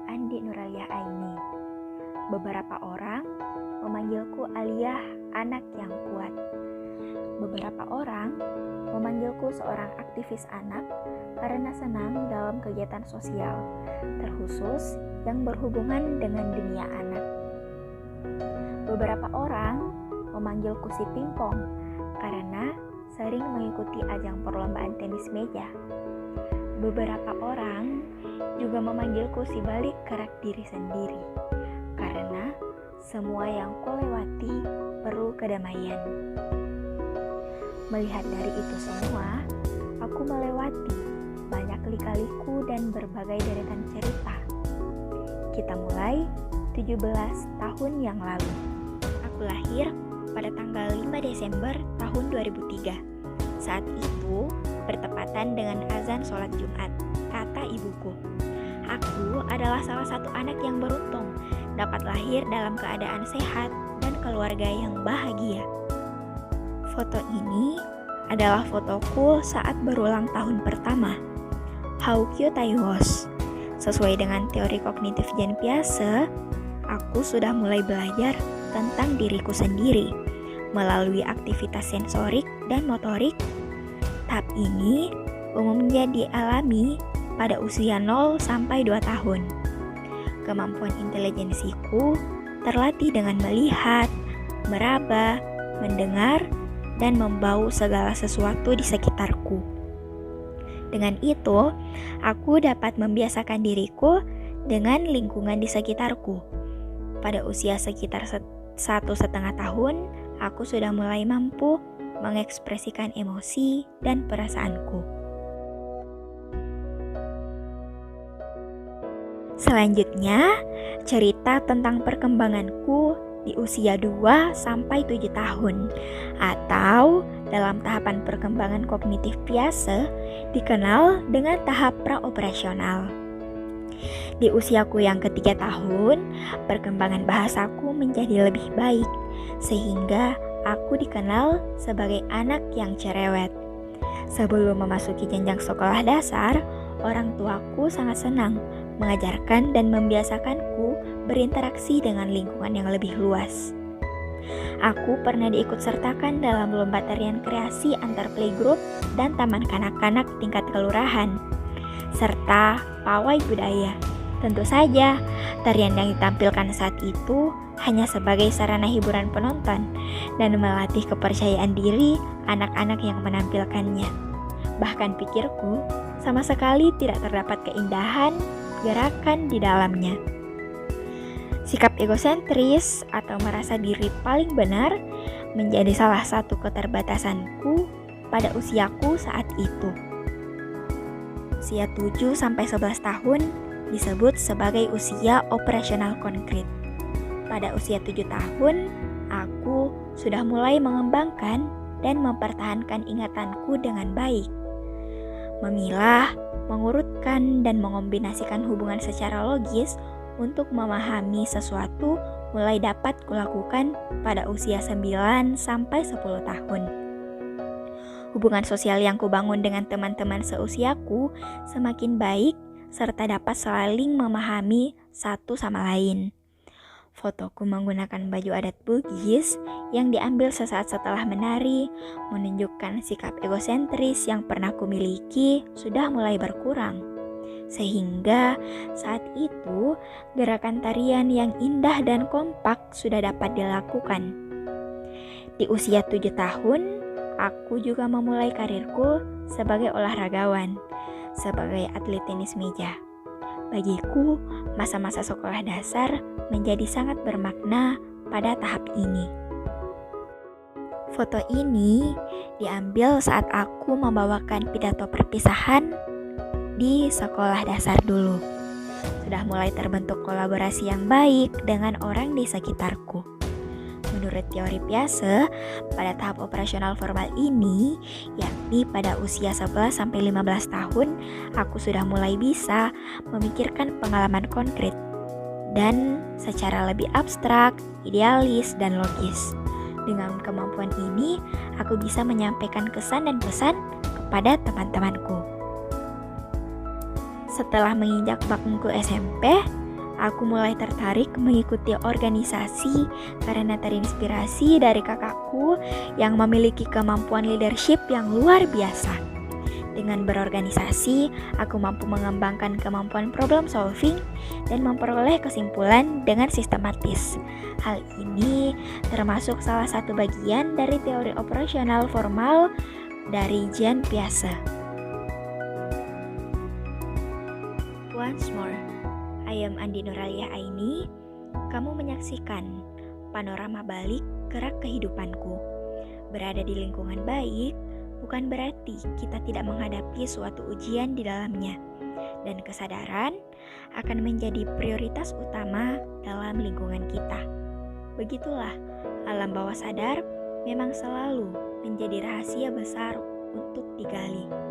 Andi Nuraliah Aini. Beberapa orang memanggilku Aliyah, anak yang kuat. Beberapa orang memanggilku seorang aktivis anak karena senang dalam kegiatan sosial, terkhusus yang berhubungan dengan dunia anak. Beberapa orang memanggilku si Pingpong karena sering mengikuti ajang perlombaan tenis meja. Beberapa orang juga memanggilku si balik kerak diri sendiri karena semua yang kulewati perlu kedamaian. Melihat dari itu semua, aku melewati banyak lika-liku dan berbagai deretan cerita. Kita mulai 17 tahun yang lalu. Aku lahir pada tanggal 5 Desember tahun 2003. Saat itu bertepatan dengan azan sholat Jumat, kata ibuku. Aku adalah salah satu anak yang beruntung dapat lahir dalam keadaan sehat dan keluarga yang bahagia. Foto ini adalah fotoku saat berulang tahun pertama. How cute I was. Sesuai dengan teori kognitif Jean Piaget, aku sudah mulai belajar tentang diriku sendiri melalui aktivitas sensorik dan motorik. Tahap ini umumnya dialami pada usia 0 sampai 2 tahun. Kemampuan intelijensiku terlatih dengan melihat, meraba, mendengar, dan membau segala sesuatu di sekitarku. Dengan itu, aku dapat membiasakan diriku dengan lingkungan di sekitarku. Pada usia sekitar 1,5 tahun, aku sudah mulai mampu mengekspresikan emosi dan perasaanku. Selanjutnya, cerita tentang perkembanganku di usia 2 sampai 7 tahun atau dalam tahapan perkembangan kognitif Piaget dikenal dengan tahap praoperasional. Di usiaku yang ketiga tahun, perkembangan bahasaku menjadi lebih baik sehingga aku dikenal sebagai anak yang cerewet. Sebelum memasuki jenjang sekolah dasar, orang tuaku sangat senang mengajarkan dan membiasakanku berinteraksi dengan lingkungan yang lebih luas. Aku pernah diikut sertakan dalam lomba tarian kreasi antar playgroup dan taman kanak-kanak tingkat kelurahan, serta pawai budaya. Tentu saja, tarian yang ditampilkan saat itu hanya sebagai sarana hiburan penonton dan melatih kepercayaan diri anak-anak yang menampilkannya. Bahkan pikirku, sama sekali tidak terdapat keindahan gerakan di dalamnya. Sikap egosentris atau merasa diri paling benar menjadi salah satu keterbatasanku pada usiaku saat itu. Usia 7 sampai 11 tahun disebut sebagai usia operasional konkret. Pada usia 7 tahun, aku sudah mulai mengembangkan dan mempertahankan ingatanku dengan baik. Memilah, mengurutkan, dan mengombinasikan hubungan secara logis untuk memahami sesuatu mulai dapat kulakukan pada usia 9 sampai 10 tahun. Hubungan sosial yang kubangun dengan teman-teman seusiaku semakin baik serta dapat saling memahami satu sama lain. Fotoku menggunakan baju adat Bugis yang diambil sesaat setelah menari menunjukkan sikap egosentris yang pernah kumiliki sudah mulai berkurang. Sehingga saat itu gerakan tarian yang indah dan kompak sudah dapat dilakukan. Di usia 7 tahun, aku juga memulai karirku sebagai olahragawan, sebagai atlet tenis meja. Bagiku, masa-masa sekolah dasar menjadi sangat bermakna pada tahap ini. Foto ini diambil saat aku membawakan pidato perpisahan di sekolah dasar dulu. Sudah mulai terbentuk kolaborasi yang baik dengan orang di sekitarku. Menurut teori Piaget, pada tahap operasional formal ini, yakni pada usia 11-15 tahun, aku sudah mulai bisa memikirkan pengalaman konkret dan secara lebih abstrak, idealis, dan logis. Dengan kemampuan ini, aku bisa menyampaikan kesan dan pesan kepada teman-temanku. Setelah menginjak bangku SMP, Aku mulai tertarik mengikuti organisasi karena terinspirasi dari kakakku yang memiliki kemampuan leadership yang luar biasa. Dengan berorganisasi, aku mampu mengembangkan kemampuan problem solving dan memperoleh kesimpulan dengan sistematis. Hal ini termasuk salah satu bagian dari teori operasional formal dari Jean Piaget. Once more, I am Andi Nuralia Aini. Kamu menyaksikan panorama balik gerak kehidupanku. Berada di lingkungan baik bukan berarti kita tidak menghadapi suatu ujian di dalamnya, dan kesadaran akan menjadi prioritas utama dalam lingkungan kita. Begitulah, alam bawah sadar memang selalu menjadi rahasia besar untuk digali.